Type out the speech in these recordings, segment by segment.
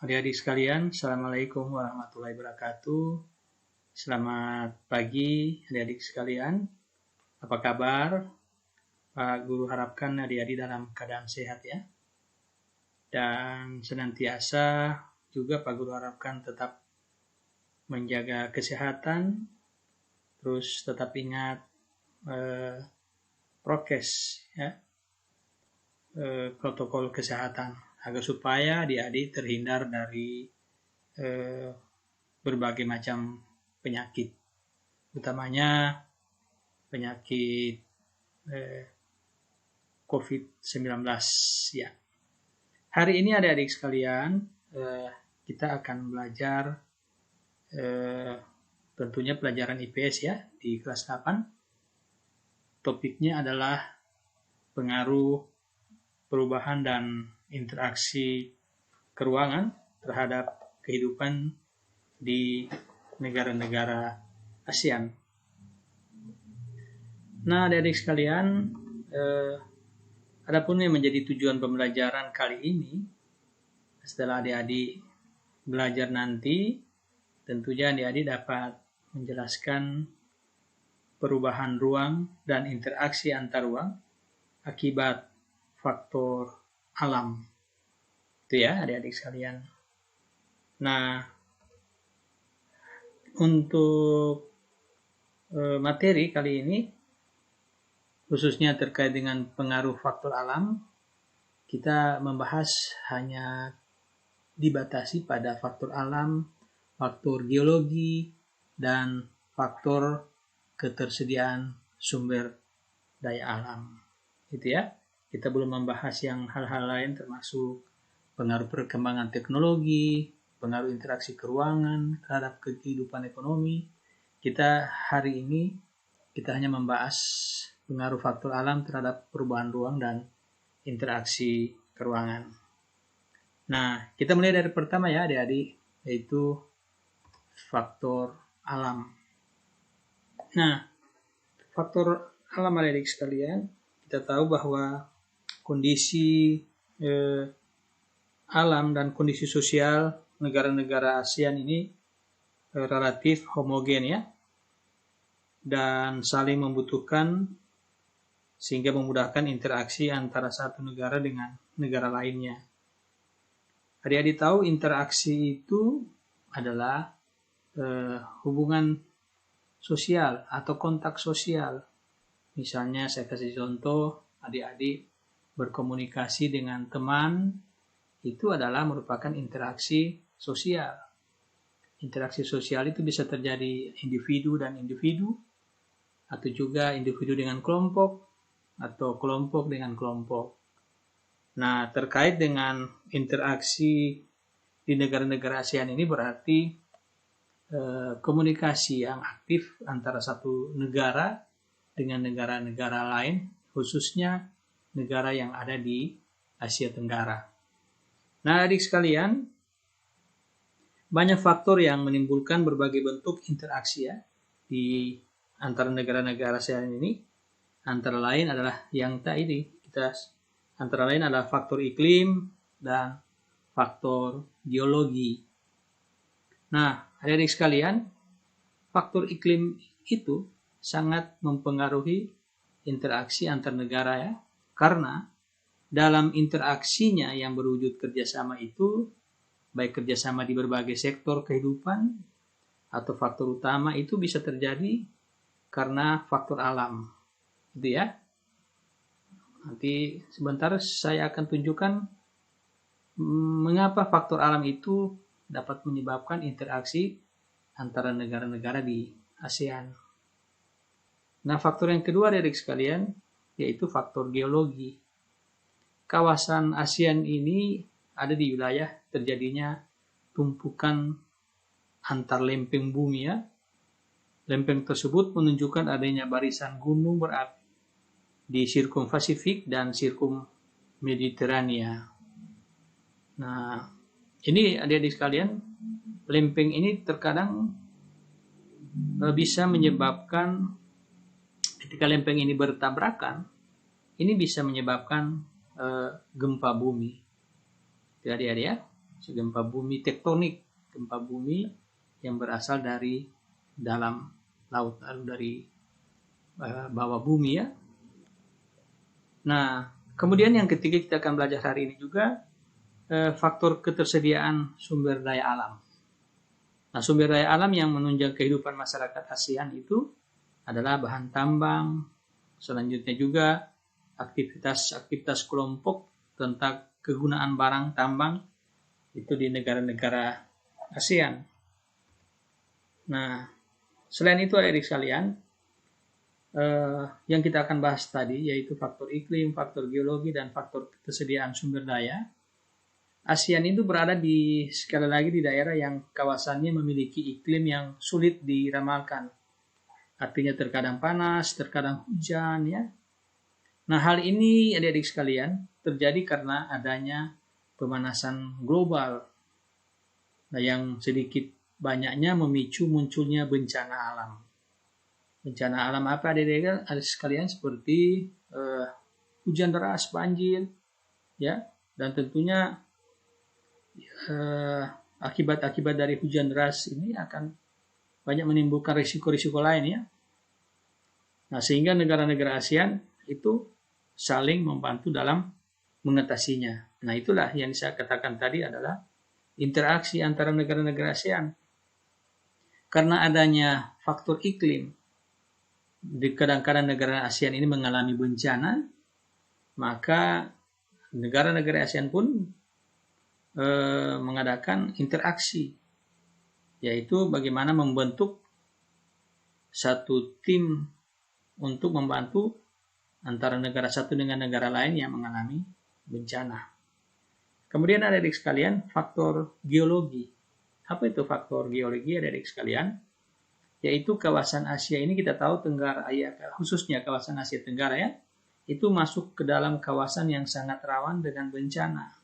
Adik-adik sekalian, Assalamualaikum warahmatullahi wabarakatuh. Selamat pagi adik-adik sekalian. Apa kabar? Pak Guru harapkan adik-adik dalam keadaan sehat ya. Dan senantiasa juga Pak Guru harapkan tetap menjaga kesehatan, terus tetap ingat prokes ya, protokol kesehatan, agar supaya adik-adik terhindar dari berbagai macam penyakit, utamanya penyakit COVID-19 ya. Hari ini adik-adik sekalian, kita akan belajar tentunya pelajaran IPS ya, di kelas 8. Topiknya adalah pengaruh perubahan dan interaksi keruangan terhadap kehidupan di negara-negara ASEAN. Nah, adik-adik sekalian, adapun yang menjadi tujuan pembelajaran kali ini, setelah adik-adik belajar nanti, tentunya adik-adik dapat menjelaskan perubahan ruang dan interaksi antar ruang akibat faktor alam. Itu ya adik-adik sekalian. Nah, untuk materi kali ini, khususnya terkait dengan pengaruh faktor alam, kita membahas hanya dibatasi pada faktor alam, faktor geologi, dan faktor ketersediaan sumber daya alam. Gitu ya. Kita belum membahas yang hal-hal lain termasuk pengaruh perkembangan teknologi, pengaruh interaksi keruangan terhadap kehidupan ekonomi. Kita hari ini hanya membahas pengaruh faktor alam terhadap perubahan ruang dan interaksi keruangan. Nah, kita mulai dari pertama ya adik-adik, yaitu faktor alam. Nah, faktor alam adik-adik sekalian, kita tahu bahwa kondisi alam dan kondisi sosial negara-negara ASEAN ini relatif homogen ya, dan saling membutuhkan sehingga memudahkan interaksi antara satu negara dengan negara lainnya. Adik-adik tahu interaksi itu adalah hubungan sosial atau kontak sosial. Misalnya saya kasih contoh, adik-adik berkomunikasi dengan teman, itu adalah merupakan interaksi sosial. Interaksi sosial itu bisa terjadi individu dan individu, atau juga individu dengan kelompok, atau kelompok dengan kelompok. Nah, terkait dengan interaksi di negara-negara ASEAN ini berarti komunikasi yang aktif antara satu negara dengan negara-negara lain, khususnya negara yang ada di Asia Tenggara. Nah, adik sekalian, banyak faktor yang menimbulkan berbagai bentuk interaksi ya di antara negara-negara ASEAN ini. Antara lain adalah yang tadi antara lain adalah faktor iklim dan faktor geologi. Nah, adik-adik sekalian, faktor iklim itu sangat mempengaruhi interaksi antar negara ya, karena dalam interaksinya yang berwujud kerjasama itu, baik kerjasama di berbagai sektor kehidupan atau faktor utama itu bisa terjadi karena faktor alam, gitu ya. Nanti sebentar saya akan tunjukkan mengapa faktor alam itu dapat menyebabkan interaksi antara negara-negara di ASEAN. Nah, faktor yang kedua adik sekalian, yaitu faktor geologi. Kawasan ASEAN ini ada di wilayah terjadinya tumpukan antar lempeng bumi ya. Lempeng tersebut menunjukkan adanya barisan gunung berapi di sirkum Pasifik dan sirkum Mediterania. Nah, ini adik-adik sekalian, lempeng ini terkadang bisa menyebabkan, ketika lempeng ini bertabrakan, ini bisa menyebabkan gempa bumi. Adik-adik ya, gempa bumi tektonik, gempa bumi yang berasal dari dalam laut, lalu dari bawah bumi ya. Nah, kemudian yang ketiga kita akan belajar hari ini juga faktor ketersediaan sumber daya alam. Nah, sumber daya alam yang menunjang kehidupan masyarakat ASEAN itu adalah bahan tambang, selanjutnya juga aktivitas kelompok tentang kegunaan barang tambang itu di negara-negara ASEAN. Nah, selain itu adik-adik sekalian, yang kita akan bahas tadi yaitu faktor iklim, faktor geologi, dan faktor ketersediaan sumber daya. ASEAN itu berada sekali lagi di daerah yang kawasannya memiliki iklim yang sulit diramalkan. Artinya terkadang panas, terkadang hujan ya. Nah, hal ini adik-adik sekalian terjadi karena adanya pemanasan global. Nah, yang sedikit banyaknya memicu munculnya bencana alam. Bencana alam apa adik-adik sekalian? Seperti hujan deras, banjir ya, dan tentunya akibat-akibat dari hujan deras ini akan banyak menimbulkan risiko-risiko lain ya. Nah, sehingga negara-negara ASEAN itu saling membantu dalam mengatasinya. Nah, itulah yang saya katakan tadi adalah interaksi antara negara-negara ASEAN. Karena adanya faktor iklim, kadang-kadang negara ASEAN ini mengalami bencana, maka negara-negara ASEAN pun mengadakan interaksi, yaitu bagaimana membentuk satu tim untuk membantu antara negara satu dengan negara lain yang mengalami bencana. Kemudian adik-adik sekalian, faktor geologi. Apa itu faktor geologi adik-adik sekalian? Yaitu kawasan Asia ini kita tahu Tenggara, khususnya kawasan Asia Tenggara ya, itu masuk ke dalam kawasan yang sangat rawan dengan bencana.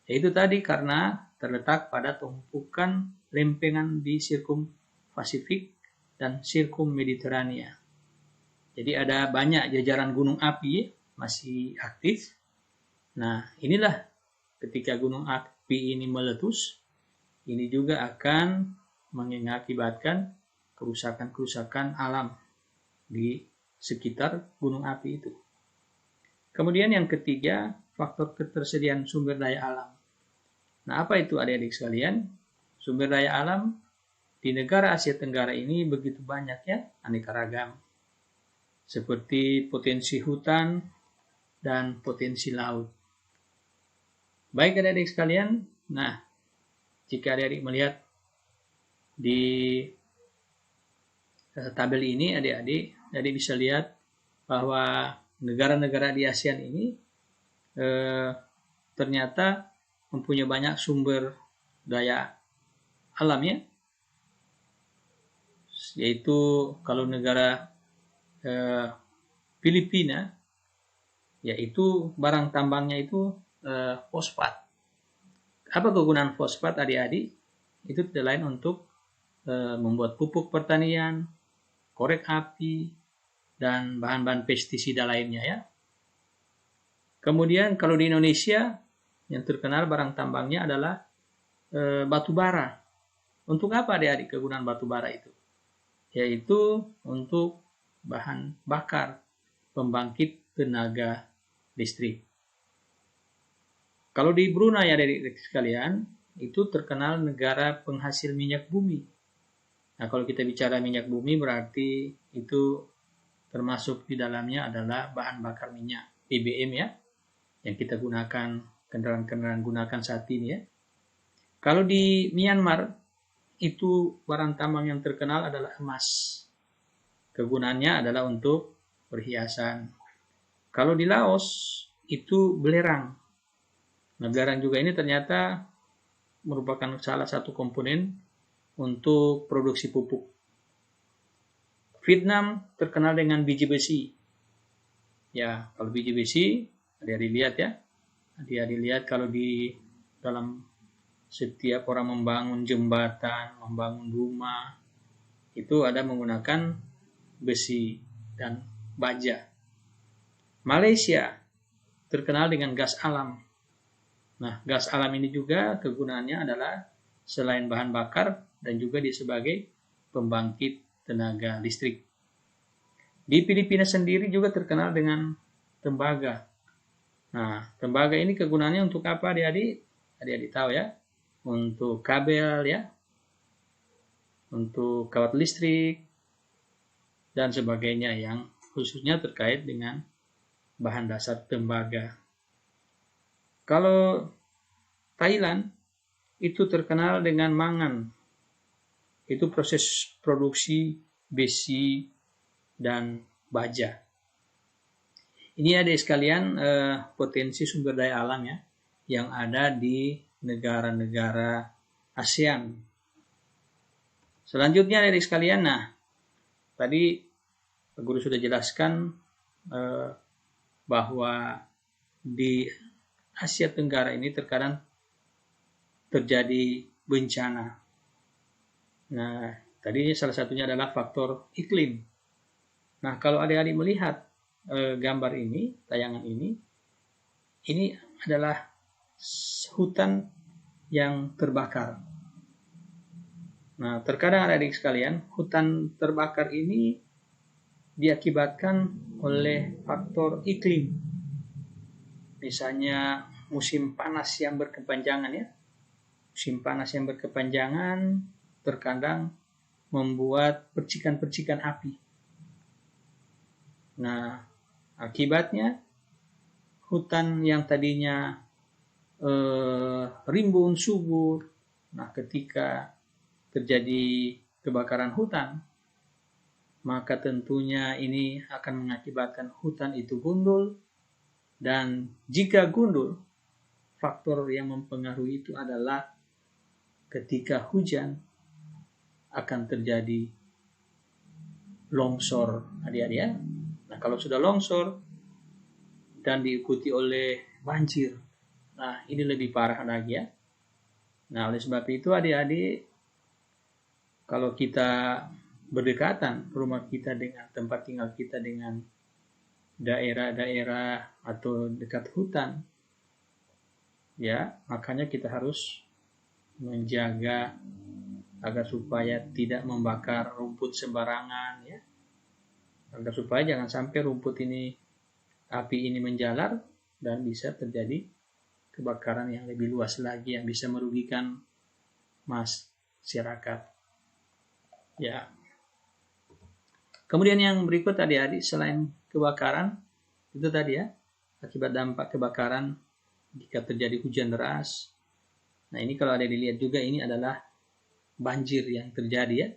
Yaitu tadi karena terletak pada tumpukan lempengan di Sirkum Pasifik dan Sirkum Mediterania. Jadi ada banyak jajaran gunung api masih aktif. Nah, inilah ketika gunung api ini meletus, ini juga akan mengakibatkan kerusakan-kerusakan alam di sekitar gunung api itu. Kemudian yang ketiga, faktor ketersediaan sumber daya alam. Nah, apa itu adik-adik sekalian? Sumber daya alam di negara Asia Tenggara ini begitu banyak ya, aneka ragam. Seperti potensi hutan dan potensi laut. Baik adik-adik sekalian, nah, jika adik-adik melihat di tabel ini adik-adik bisa lihat bahwa negara-negara di ASEAN ini ternyata mempunyai banyak sumber daya alam ya, yaitu kalau negara Filipina, yaitu barang tambangnya itu fosfat. Apa kegunaan fosfat adik-adik? Itu tidak lain untuk membuat pupuk pertanian, korek api, dan bahan-bahan pestisida lainnya ya. Kemudian kalau di Indonesia yang terkenal barang tambangnya adalah batu bara. Untuk apa adik-adik kegunaan batu bara itu? Yaitu untuk bahan bakar pembangkit tenaga listrik. Kalau di Brunei adik-adik sekalian, itu terkenal negara penghasil minyak bumi. Nah, kalau kita bicara minyak bumi berarti itu termasuk di dalamnya adalah bahan bakar minyak BBM ya, yang kita gunakan, kendaraan-kendaraan gunakan saat ini ya. Kalau di Myanmar itu barang tambang yang terkenal adalah emas. Kegunaannya adalah untuk perhiasan. Kalau di Laos itu belerang. Nah, belerang juga ini ternyata merupakan salah satu komponen untuk produksi pupuk. Vietnam terkenal dengan biji besi. Ya, kalau biji besi, adik-adik lihat ya. Adik-adik lihat kalau di dalam setiap orang membangun jembatan, membangun rumah, itu ada menggunakan besi dan baja. Malaysia terkenal dengan gas alam. Nah, gas alam ini juga kegunaannya adalah selain bahan bakar dan juga dia sebagai pembangkit tenaga listrik. Di Filipina sendiri juga terkenal dengan tembaga. Nah, tembaga ini kegunaannya untuk apa, adik-adik? Adik-adik tahu ya? Untuk kabel ya, untuk kawat listrik, dan sebagainya yang khususnya terkait dengan bahan dasar tembaga. Kalau Thailand itu terkenal dengan mangan. Itu proses produksi besi dan baja. Ini ada sekalian potensi sumber daya alam ya yang ada di negara-negara ASEAN. Selanjutnya dari sekalian, nah tadi Guru sudah jelaskan bahwa di Asia Tenggara ini terkadang terjadi bencana. Nah, tadi salah satunya adalah faktor iklim. Nah, kalau adik-adik melihat gambar ini, tayangan ini adalah hutan yang terbakar. Nah, terkadang adik-adik sekalian, hutan terbakar ini diakibatkan oleh faktor iklim. Misalnya musim panas yang berkepanjangan ya. Musim panas yang berkepanjangan terkadang membuat percikan-percikan api. Nah, akibatnya hutan yang tadinya rimbun subur, nah ketika terjadi kebakaran hutan, maka tentunya ini akan mengakibatkan hutan itu gundul, dan jika gundul, faktor yang mempengaruhi itu adalah ketika hujan akan terjadi longsor, adik-adik ya. Nah, kalau sudah longsor dan diikuti oleh banjir, nah ini lebih parah lagi ya. Nah, oleh sebab itu adik-adik, kalau kita berdekatan rumah kita dengan tempat tinggal kita dengan daerah-daerah atau dekat hutan, ya, makanya kita harus menjaga agar supaya tidak membakar rumput sembarangan ya. Agar supaya jangan sampai rumput ini, api ini menjalar dan bisa terjadi kebakaran yang lebih luas lagi yang bisa merugikan masyarakat. Ya. Kemudian yang berikut adik-adik, selain kebakaran itu tadi ya, akibat dampak kebakaran jika terjadi hujan deras. Nah, ini kalau ada dilihat juga ini adalah banjir yang terjadi ya.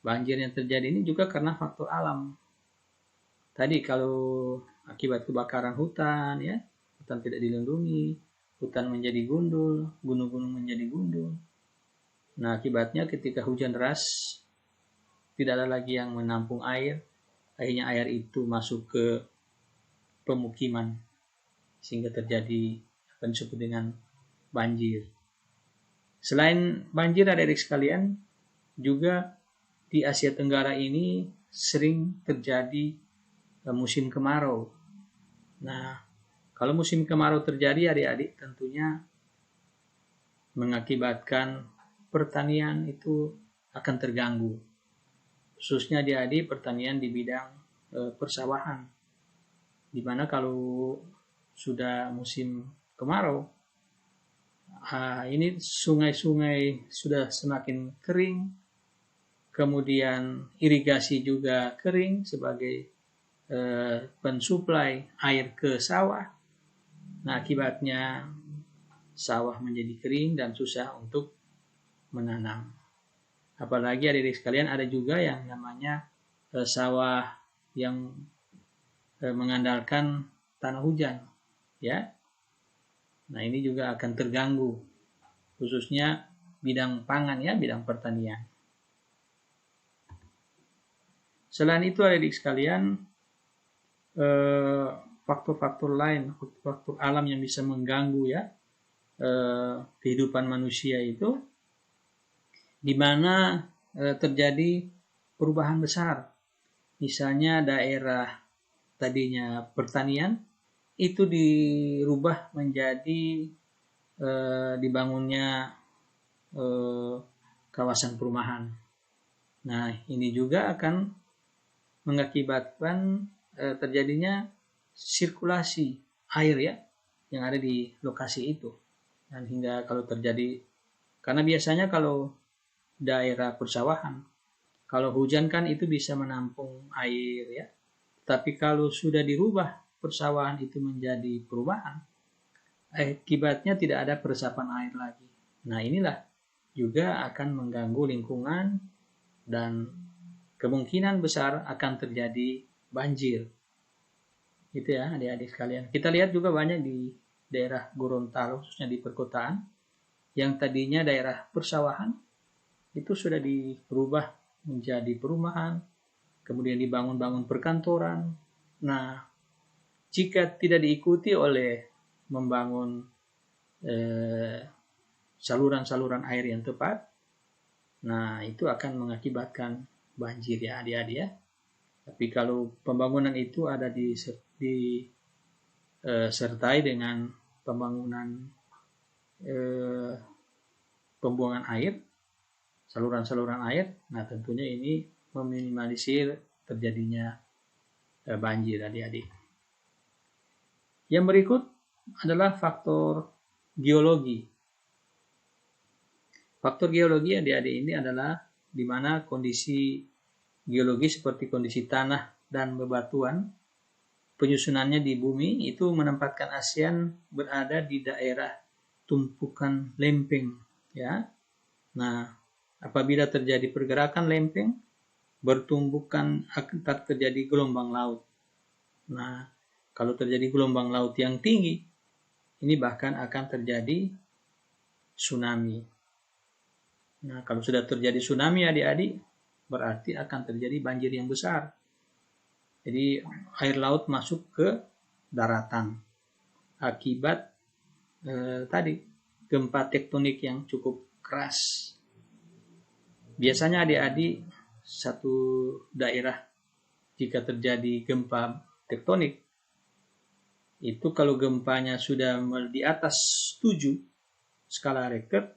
Banjir yang terjadi ini juga karena faktor alam. Tadi kalau akibat kebakaran hutan ya, hutan tidak dilindungi, hutan menjadi gundul, gunung-gunung menjadi gundul. Nah, akibatnya ketika hujan deras tidak ada lagi yang menampung air, akhirnya air itu masuk ke pemukiman sehingga terjadi apa yang disebut dengan banjir. Selain banjir adik-adik sekalian, juga di Asia Tenggara ini sering terjadi musim kemarau. Nah, kalau musim kemarau terjadi adik-adik tentunya mengakibatkan pertanian itu akan terganggu. Khususnya adik-adik pertanian di bidang persawahan. Dimana kalau sudah musim kemarau, ini sungai-sungai sudah semakin kering, kemudian irigasi juga kering sebagai pensuplai air ke sawah. Nah, akibatnya sawah menjadi kering dan susah untuk menanam. Apalagi adik-adik sekalian ada juga yang namanya sawah yang mengandalkan tanah hujan, ya. Nah, ini juga akan terganggu, khususnya bidang pangan ya, bidang pertanian. Selain itu adik-adik sekalian, faktor-faktor lain, faktor alam yang bisa mengganggu ya kehidupan manusia itu, di mana terjadi perubahan besar. Misalnya daerah tadinya pertanian itu dirubah menjadi dibangunnya kawasan perumahan. Nah, ini juga akan mengakibatkan terjadinya sirkulasi air ya yang ada di lokasi itu. Dan hingga kalau terjadi, karena biasanya kalau daerah persawahan, kalau hujan kan itu bisa menampung air ya. Tapi kalau sudah dirubah persawahan itu menjadi perumahan, akibatnya tidak ada peresapan air lagi. Nah, inilah juga akan mengganggu lingkungan dan kemungkinan besar akan terjadi banjir. Gitu ya adik-adik sekalian. Kita lihat juga banyak di daerah Gorontalo, khususnya di perkotaan, yang tadinya daerah persawahan, itu sudah dirubah menjadi perumahan, kemudian dibangun-bangun perkantoran. Nah, jika tidak diikuti oleh membangun saluran-saluran air yang tepat, nah itu akan mengakibatkan banjir ya adik-adik ya. Tapi kalau pembangunan itu ada disertai dengan pembangunan pembuangan air, saluran-saluran air, nah tentunya ini meminimalisir terjadinya banjir adik-adik. Yang berikut adalah faktor geologi. Faktor geologi adik-adik ini adalah di mana kondisi geologi seperti kondisi tanah dan bebatuan penyusunannya di bumi itu menempatkan ASEAN berada di daerah tumpukan lempeng ya. Nah, apabila terjadi pergerakan lempeng, bertumbukan akan terjadi gelombang laut. Nah, kalau terjadi gelombang laut yang tinggi, ini bahkan akan terjadi tsunami. Nah, kalau sudah terjadi tsunami adik-adik, berarti akan terjadi banjir yang besar. Jadi air laut masuk ke daratan akibat tadi gempa tektonik yang cukup keras. Biasanya adik-adik satu daerah jika terjadi gempa tektonik itu kalau gempanya sudah di atas 7 skala Richter,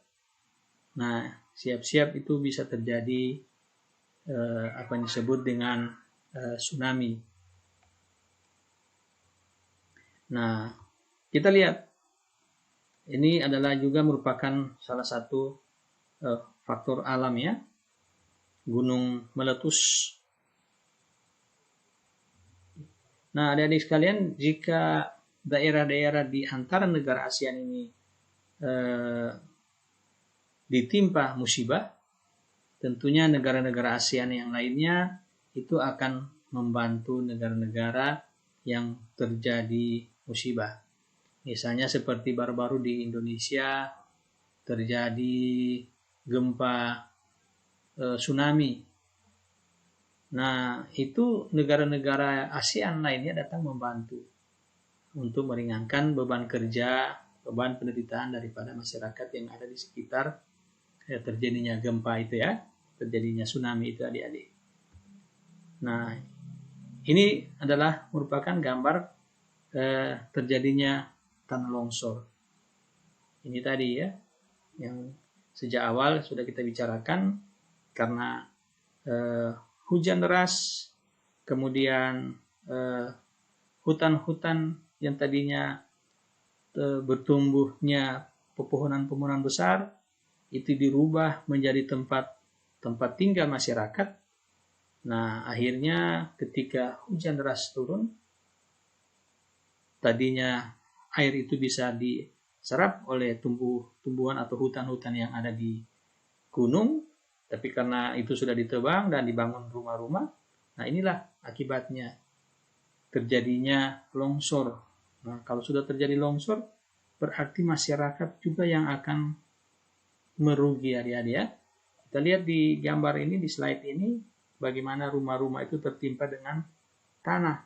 nah siap-siap itu bisa terjadi apa yang disebut dengan tsunami. Nah, kita lihat ini adalah juga merupakan salah satu faktor alam ya, gunung meletus. Nah, adik-adik sekalian, jika daerah-daerah di antara negara ASEAN ini ditimpa musibah, tentunya negara-negara ASEAN yang lainnya itu akan membantu negara-negara yang terjadi musibah. Misalnya seperti baru-baru di Indonesia terjadi gempa tsunami. Nah, itu negara-negara ASEAN lainnya datang membantu untuk meringankan beban kerja, beban penderitaan daripada masyarakat yang ada di sekitar terjadinya gempa itu ya, terjadinya tsunami itu adik-adik. Nah, ini adalah merupakan gambar terjadinya tanah longsor. Ini tadi ya, yang sejak awal sudah kita bicarakan karena hujan deras, kemudian hutan-hutan yang tadinya bertumbuhnya pepohonan-pepohonan besar itu dirubah menjadi tempat tinggal masyarakat. Nah, akhirnya ketika hujan deras turun, tadinya air itu bisa diserap oleh tumbuhan atau hutan-hutan yang ada di gunung, tapi karena itu sudah ditebang dan dibangun rumah-rumah, nah inilah akibatnya terjadinya longsor. Nah, kalau sudah terjadi longsor, berarti masyarakat juga yang akan merugi adik-adik ya. Kita lihat di gambar ini, di slide ini, bagaimana rumah-rumah itu tertimpa dengan tanah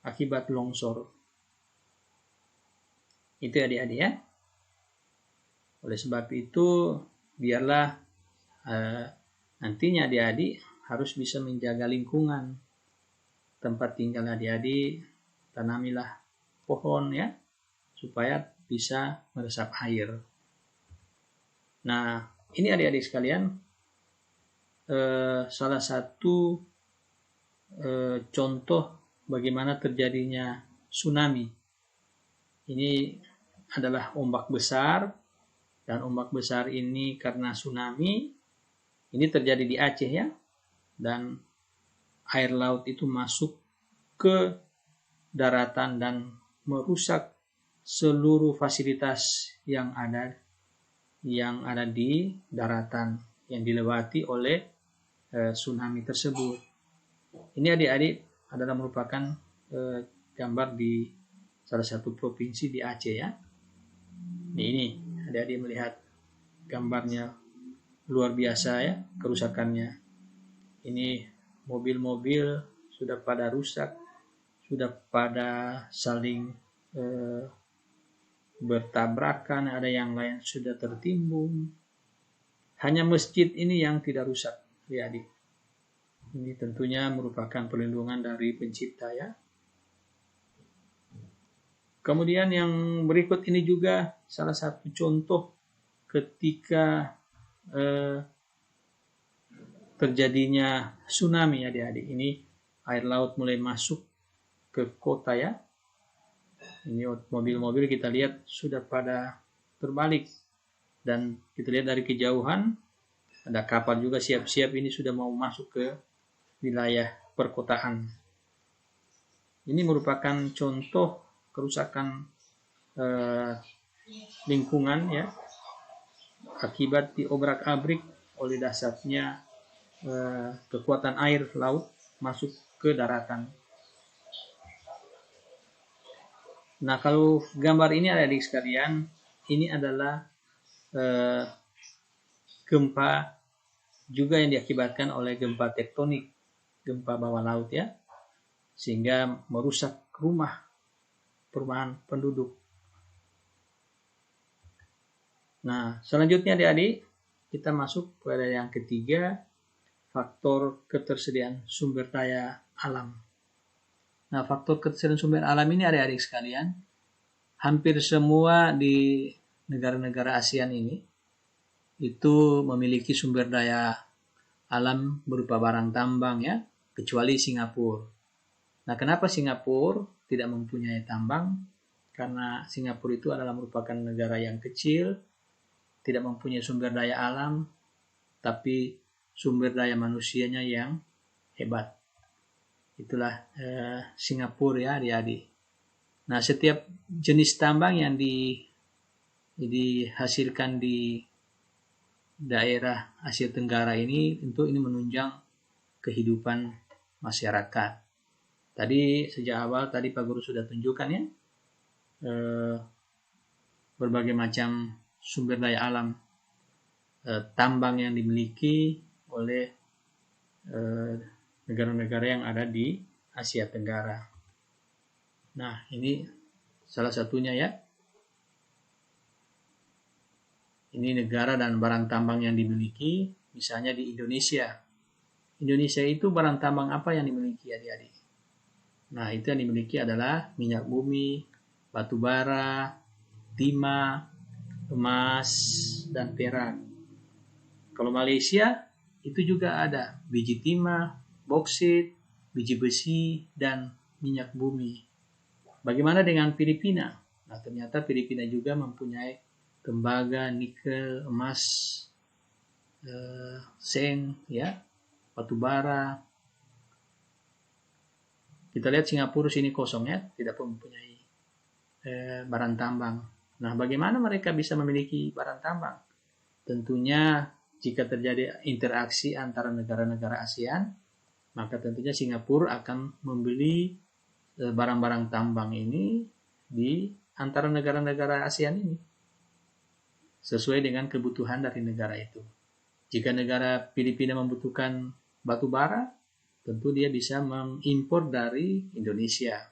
akibat longsor. Itu adik-adik ya. Oleh sebab itu, biarlah nantinya adik-adik harus bisa menjaga lingkungan tempat tinggal adik-adik, tanamilah pohon ya, supaya bisa meresap air. Nah, ini adik-adik sekalian, salah satu contoh bagaimana terjadinya tsunami. Ini adalah ombak besar, dan ombak besar ini karena tsunami ini terjadi di Aceh ya, dan air laut itu masuk ke daratan dan merusak seluruh fasilitas yang ada di daratan yang dilewati oleh tsunami tersebut. Ini adik-adik adalah merupakan gambar di salah satu provinsi di Aceh ya. Ini adik-adik melihat gambarnya, luar biasa ya kerusakannya. Ini mobil-mobil sudah pada rusak, sudah pada saling bertabrakan, ada yang lain sudah tertimbun. Hanya masjid ini yang tidak rusak, adik-adik. Ini tentunya merupakan perlindungan dari pencipta ya. Kemudian yang berikut ini juga salah satu contoh ketika terjadinya tsunami adik-adik. Ini air laut mulai masuk ke kota ya. Ini mobil-mobil kita lihat sudah pada terbalik, dan kita lihat dari kejauhan ada kapal juga siap-siap ini sudah mau masuk ke wilayah perkotaan. Ini merupakan contoh kerusakan lingkungan ya, akibat diobrak-abrik oleh dasarnya kekuatan air laut masuk ke daratan. Nah, kalau gambar ini adik-adik sekalian, ini adalah gempa juga yang diakibatkan oleh gempa tektonik, gempa bawah laut ya, sehingga merusak perumahan penduduk. Nah, selanjutnya adik-adik, kita masuk pada yang ketiga, faktor ketersediaan sumber daya alam. Nah, faktor ketersediaan sumber alam ini adik-adik sekalian, hampir semua di negara-negara ASEAN ini itu memiliki sumber daya alam berupa barang tambang ya, kecuali Singapura. Nah, kenapa Singapura tidak mempunyai tambang? Karena Singapura itu adalah merupakan negara yang kecil, tidak mempunyai sumber daya alam, tapi sumber daya manusianya yang hebat. Itulah Singapura ya adik-adik. Nah, setiap jenis tambang yang dihasilkan di daerah Asia Tenggara ini tentu ini menunjang kehidupan masyarakat. Tadi sejak awal tadi Pak Guru sudah tunjukkan ya berbagai macam sumber daya alam tambang yang dimiliki oleh negara-negara yang ada di Asia Tenggara. Nah, ini salah satunya ya. Ini negara dan barang tambang yang dimiliki, misalnya di Indonesia. Indonesia itu barang tambang apa yang dimiliki adik-adik? Nah, itu yang dimiliki adalah minyak bumi, batu bara, timah, emas, dan perak. Kalau Malaysia, itu juga ada biji timah, boksit, biji besi, dan minyak bumi. Bagaimana dengan Filipina? Nah, ternyata Filipina juga mempunyai tembaga, nikel, emas, seng, ya, batu bara. Kita lihat Singapura sini kosong ya, tidak mempunyai barang tambang. Nah, bagaimana mereka bisa memiliki barang tambang? Tentunya jika terjadi interaksi antara negara-negara ASEAN, maka tentunya Singapura akan membeli barang-barang tambang ini di antara negara-negara ASEAN ini sesuai dengan kebutuhan dari negara itu. Jika negara Filipina membutuhkan batu bara, tentu dia bisa mengimpor dari Indonesia.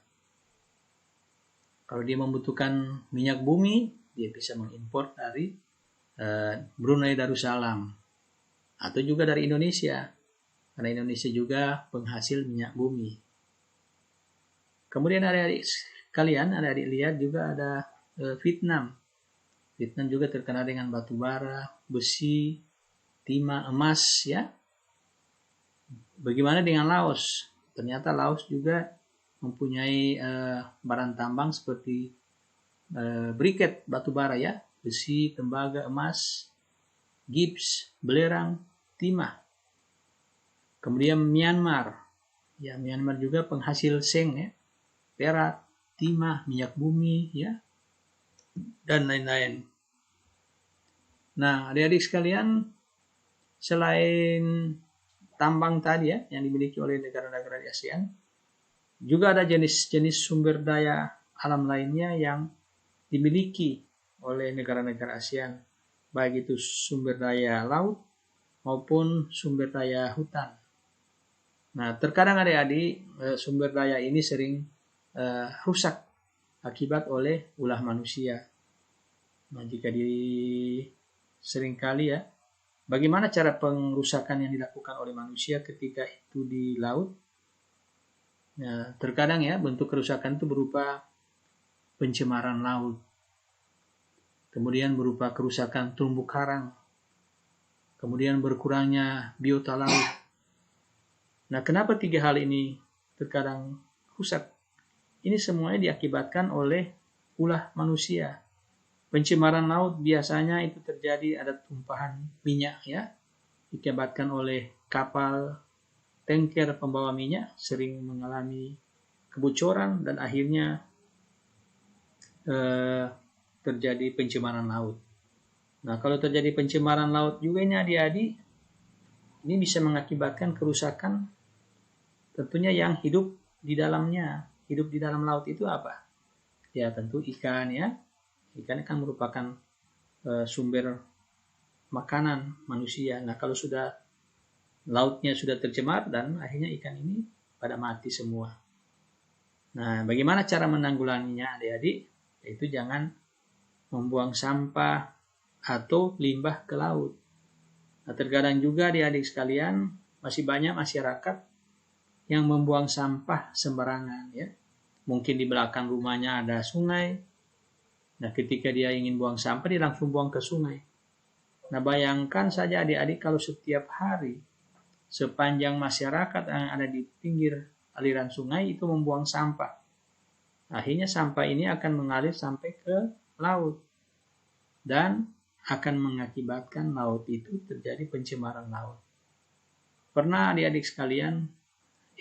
Kalau dia membutuhkan minyak bumi, dia bisa mengimpor dari Brunei Darussalam atau juga dari Indonesia, karena Indonesia juga penghasil minyak bumi. Kemudian adik-adik sekalian, adik-adik lihat juga ada Vietnam. Vietnam juga terkenal dengan batu bara, besi, timah, emas ya. Bagaimana dengan Laos? Ternyata Laos juga mempunyai barang tambang seperti briket batu bara ya, besi, tembaga, emas, gips, belerang, timah. Kemudian Myanmar. Ya, Myanmar juga penghasil seng ya, perak, timah, minyak bumi ya, dan lain-lain. Nah, adik-adik sekalian, selain tambang tadi ya yang dimiliki oleh negara-negara di ASEAN, juga ada jenis-jenis sumber daya alam lainnya yang dimiliki oleh negara-negara ASEAN, baik itu sumber daya laut maupun sumber daya hutan. Nah, terkadang adik-adik sumber daya ini sering rusak akibat oleh ulah manusia. Nah, jika seringkali ya, bagaimana cara pengrusakan yang dilakukan oleh manusia ketika itu di laut? Nah, terkadang ya bentuk kerusakan itu berupa pencemaran laut, kemudian berupa kerusakan terumbu karang, kemudian berkurangnya biota laut. Nah, kenapa 3 hal ini terkadang rusak? Ini semuanya diakibatkan oleh ulah manusia. Pencemaran laut biasanya itu terjadi ada tumpahan minyak ya, diakibatkan oleh kapal, tanker pembawa minyak sering mengalami kebocoran dan akhirnya terjadi pencemaran laut. Nah, kalau terjadi pencemaran laut juga ini adik-adik, ini bisa mengakibatkan kerusakan tentunya yang hidup di dalamnya. Hidup di dalam laut itu apa? Ya tentu ikan ya. Ikan kan merupakan sumber makanan manusia. Nah, kalau sudah lautnya sudah tercemar dan akhirnya ikan ini pada mati semua. Nah, bagaimana cara menanggulanginya adik-adik? Yaitu jangan membuang sampah atau limbah ke laut. Nah, terkadang juga adik-adik sekalian masih banyak masyarakat yang membuang sampah sembarangan ya. Mungkin di belakang rumahnya ada sungai. Nah, ketika dia ingin buang sampah, dia langsung buang ke sungai. Nah, bayangkan saja adik-adik kalau setiap hari sepanjang masyarakat yang ada di pinggir aliran sungai itu membuang sampah. Akhirnya sampah ini akan mengalir sampai ke laut dan akan mengakibatkan laut itu terjadi pencemaran laut. Pernah adik-adik sekalian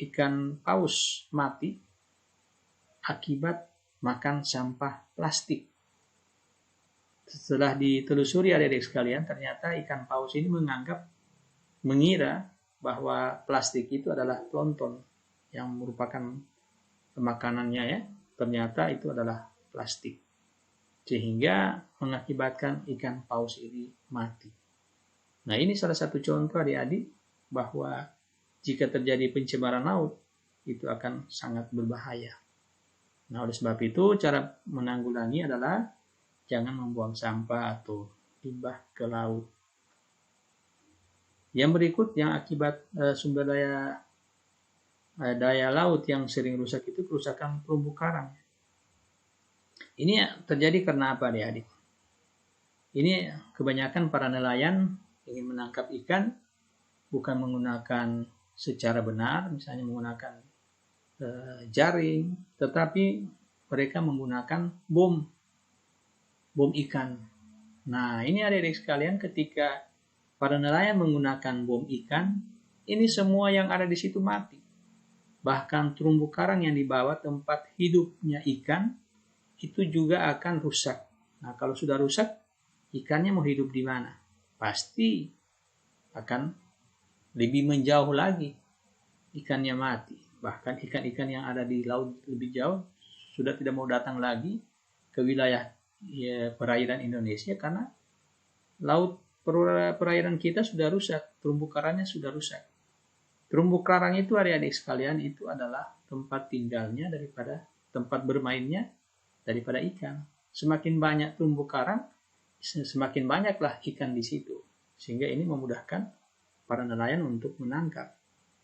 ikan paus mati akibat makan sampah plastik. Setelah ditelusuri adik-adik sekalian, ternyata ikan paus ini mengira bahwa plastik itu adalah plankton yang merupakan makanannya ya. Ternyata itu adalah plastik. Sehingga mengakibatkan ikan paus ini mati. Nah, ini salah satu contoh adik-adik bahwa jika terjadi pencemaran laut itu akan sangat berbahaya. Nah, oleh sebab itu cara menanggulangi adalah jangan membuang sampah atau limbah ke laut. Yang berikut yang akibat sumber daya laut yang sering rusak itu kerusakan terumbu karang. Ini terjadi karena apa adik-adik? Ini kebanyakan para nelayan ingin menangkap ikan bukan menggunakan secara benar, misalnya menggunakan jaring, tetapi mereka menggunakan bom ikan. Nah, ini adik-adik sekalian, ketika para nelayan menggunakan bom ikan, ini semua yang ada di situ mati. Bahkan terumbu karang yang dibawa tempat hidupnya ikan itu juga akan rusak. Nah, kalau sudah rusak, ikannya mau hidup di mana? Pasti akan lebih menjauh lagi. Ikannya mati. Bahkan ikan-ikan yang ada di laut lebih jauh sudah tidak mau datang lagi ke wilayah perairan Indonesia karena laut perairan kita sudah rusak, terumbu karangnya sudah rusak. Terumbu karang itu adik-adik sekalian itu adalah tempat tinggalnya daripada tempat bermainnya daripada ikan. Semakin banyak terumbu karang, semakin banyaklah ikan di situ. Sehingga ini memudahkan para nelayan untuk menangkap.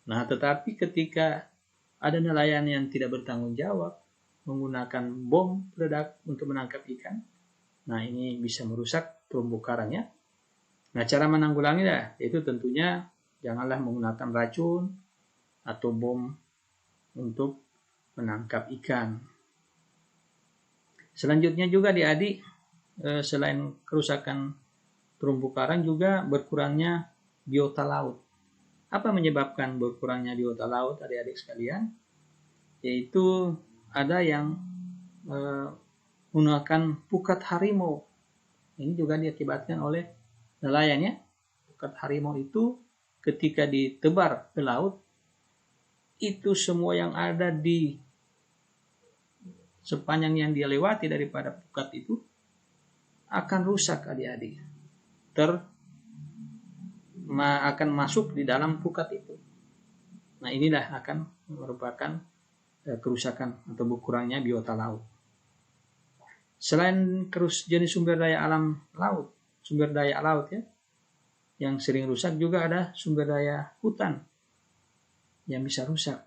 Nah, tetapi ketika ada nelayan yang tidak bertanggung jawab, menggunakan bom peledak untuk menangkap ikan. Nah, ini bisa merusak terumbu karang ya. Nah, cara menanggulanginya yaitu tentunya janganlah menggunakan racun atau bom untuk menangkap ikan. Selanjutnya juga adik-adik, selain kerusakan terumbu karang juga berkurangnya biota laut. Apa menyebabkan berkurangnya biota laut adik-adik sekalian? Yaitu ada yang menggunakan pukat harimau. Ini juga diakibatkan oleh nelayan ya. Pukat harimau itu ketika ditebar ke laut, itu semua yang ada di sepanjang yang dia lewati daripada pukat itu akan rusak adik-adik. Akan masuk di dalam pukat itu. Nah, inilah akan merupakan kerusakan atau berkurangnya biota laut. Selain jenis sumber daya alam laut, sumber daya laut ya, yang sering rusak juga ada sumber daya hutan yang bisa rusak,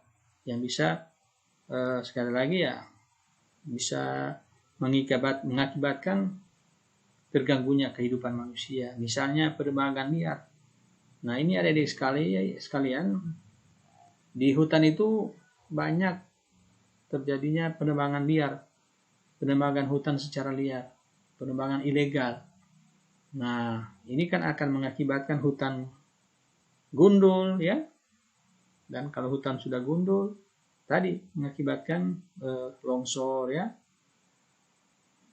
yang bisa sekali lagi ya bisa mengakibatkan terganggunya kehidupan manusia. Misalnya penebangan liar. Nah, ini ada di sekalian di hutan itu banyak terjadinya penebangan liar, penebangan hutan secara liar, penebangan ilegal. Nah, ini kan akan mengakibatkan hutan gundul ya. Dan kalau hutan sudah gundul, tadi mengakibatkan longsor ya.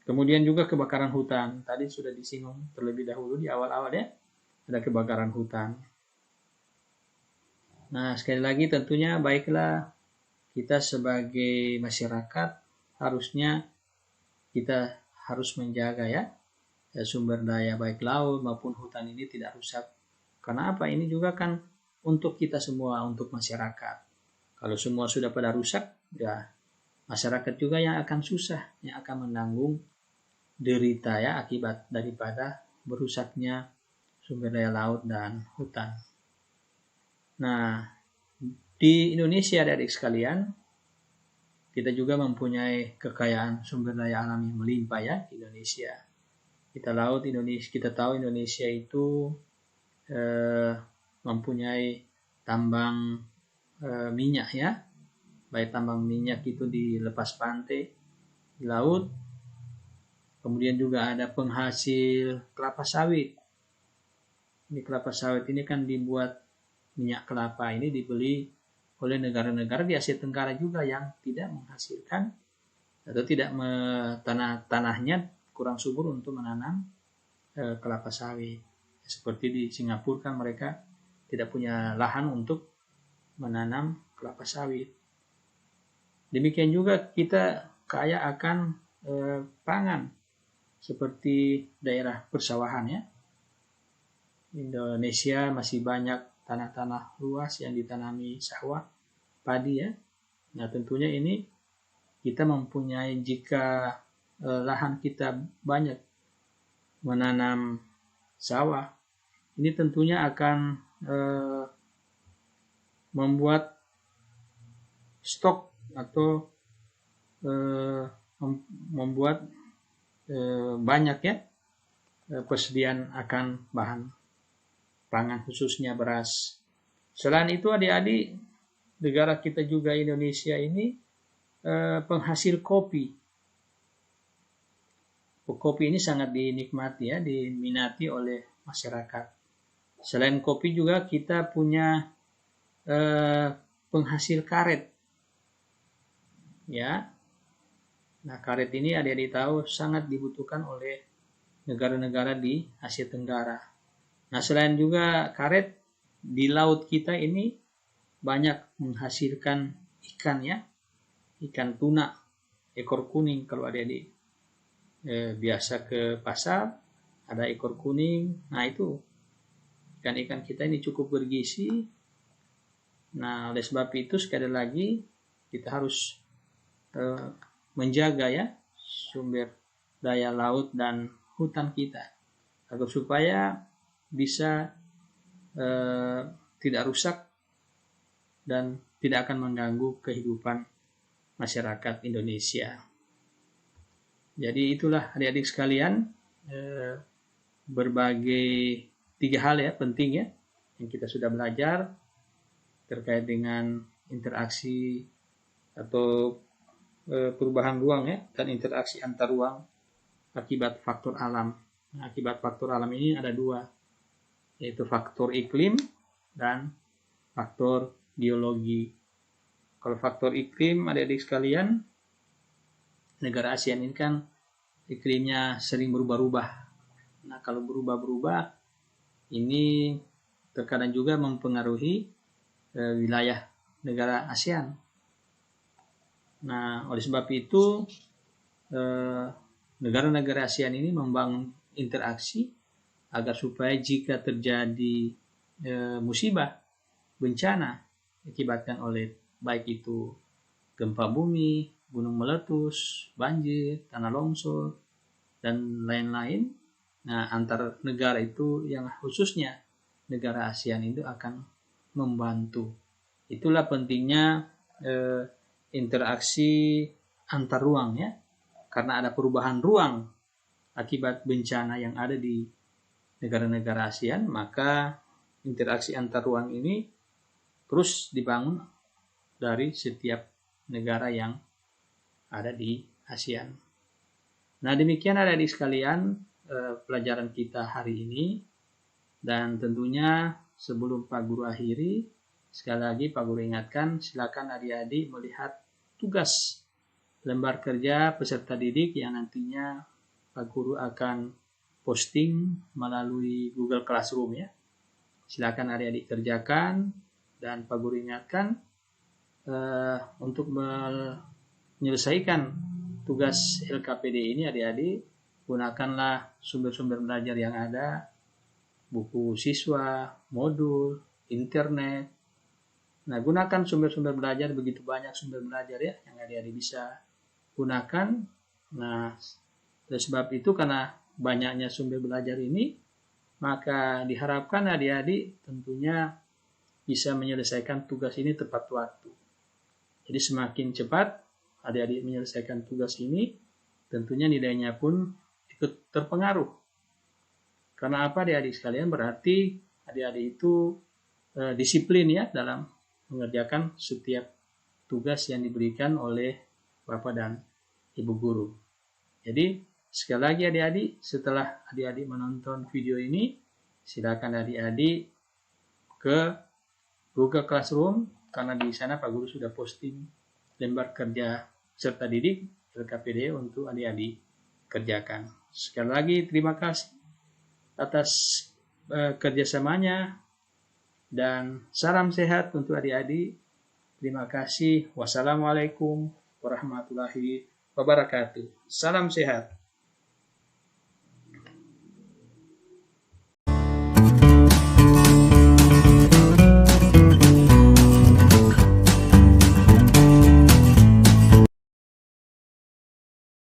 Kemudian juga kebakaran hutan. Tadi sudah disinggung terlebih dahulu di awal-awal ya. Ada kebakaran hutan. Nah, sekali lagi tentunya baiklah kita sebagai masyarakat harusnya kita harus menjaga ya sumber daya baik laut maupun hutan ini tidak rusak. Karena apa? Ini juga kan untuk kita semua, untuk masyarakat. Kalau semua sudah pada rusak, ya masyarakat juga yang akan susah, yang akan menanggung derita ya akibat daripada berusaknya sumber daya laut dan hutan. Nah, di Indonesia adik-adik sekalian, kita juga mempunyai kekayaan sumber daya alam yang melimpah ya di Indonesia. Kita tahu Indonesia itu mempunyai tambang minyak ya, baik tambang minyak itu di lepas pantai, di laut, kemudian juga ada penghasil kelapa sawit. Ini kelapa sawit ini kan dibuat minyak kelapa ini dibeli oleh negara-negara di Asia Tenggara juga yang tidak menghasilkan atau tidak tanahnya kurang subur untuk menanam kelapa sawit. Seperti di Singapura kan mereka tidak punya lahan untuk menanam kelapa sawit. Demikian juga kita kaya akan pangan seperti daerah persawahan ya. Indonesia masih banyak tanah-tanah luas yang ditanami sawah, padi ya. Nah, tentunya ini kita mempunyai, jika lahan kita banyak menanam sawah, ini tentunya akan membuat stok atau membuat banyak ya persediaan akan bahan pangan khususnya beras. Selain itu adik-adik, negara kita juga Indonesia ini penghasil kopi. Kopi ini sangat dinikmati ya, diminati oleh masyarakat. Selain kopi juga kita punya penghasil karet. Ya. Nah, karet ini adik-adik tahu sangat dibutuhkan oleh negara-negara di Asia Tenggara. Nah, selain juga karet, di laut kita ini banyak menghasilkan ikan ya, ikan tuna, ekor kuning. Kalau adik-adik biasa ke pasar, ada ekor kuning. Nah, itu ikan-ikan kita ini cukup bergizi. Nah, oleh sebab itu sekali lagi kita harus menjaga ya sumber daya laut dan hutan kita agar supaya bisa tidak rusak dan tidak akan mengganggu kehidupan masyarakat Indonesia. Jadi itulah adik-adik sekalian, berbagai 3 hal ya penting ya yang kita sudah belajar terkait dengan interaksi atau perubahan ruang ya dan interaksi antar ruang akibat faktor alam. Nah, akibat faktor alam ini ada 2, yaitu faktor iklim dan faktor biologi. Kalau faktor iklim, adik-adik sekalian, negara ASEAN ini kan iklimnya sering berubah-ubah. Nah, kalau berubah-berubah, ini terkadang juga mempengaruhi wilayah negara ASEAN. Nah, oleh sebab itu, negara-negara ASEAN ini membangun interaksi agar supaya jika terjadi musibah, bencana, diakibatkan oleh baik itu gempa bumi, gunung meletus, banjir, tanah longsor, dan lain-lain. Nah, antar negara itu yang khususnya negara ASEAN itu akan membantu. Itulah pentingnya interaksi antar ruang ya. Karena ada perubahan ruang akibat bencana yang ada di negara-negara ASEAN, maka interaksi antar ruang ini terus dibangun dari setiap negara yang ada di ASEAN. Nah, demikian adik-adik sekalian pelajaran kita hari ini. Dan tentunya sebelum Pak Guru akhiri, sekali lagi Pak Guru ingatkan, silakan adik-adik melihat tugas lembar kerja peserta didik yang nantinya Pak Guru akan posting melalui Google Classroom ya. Silakan adik-adik kerjakan, dan Pak Guru ingatkan untuk menyelesaikan tugas LKPD ini adik-adik, gunakanlah sumber-sumber belajar yang ada, buku siswa, modul, internet. Nah, gunakan sumber-sumber belajar, begitu banyak sumber belajar ya yang adik-adik bisa gunakan. Nah, oleh sebab itu karena banyaknya sumber belajar ini, maka diharapkan adik-adik tentunya bisa menyelesaikan tugas ini tepat waktu. Jadi semakin cepat adik-adik menyelesaikan tugas ini, tentunya nilainya pun ikut terpengaruh. Karena apa adik-adik sekalian? Berarti adik-adik itu disiplin ya dalam mengerjakan setiap tugas yang diberikan oleh Bapak dan Ibu Guru. Jadi sekali lagi adik-adik, setelah adik-adik menonton video ini, silakan adik-adik ke Google Classroom, karena di sana Pak Guru sudah posting lembar kerja peserta didik LKPD untuk adik-adik kerjakan. Sekali lagi terima kasih atas kerjasamanya, dan salam sehat untuk adik-adik. Terima kasih. Wassalamualaikum warahmatullahi wabarakatuh. Salam sehat.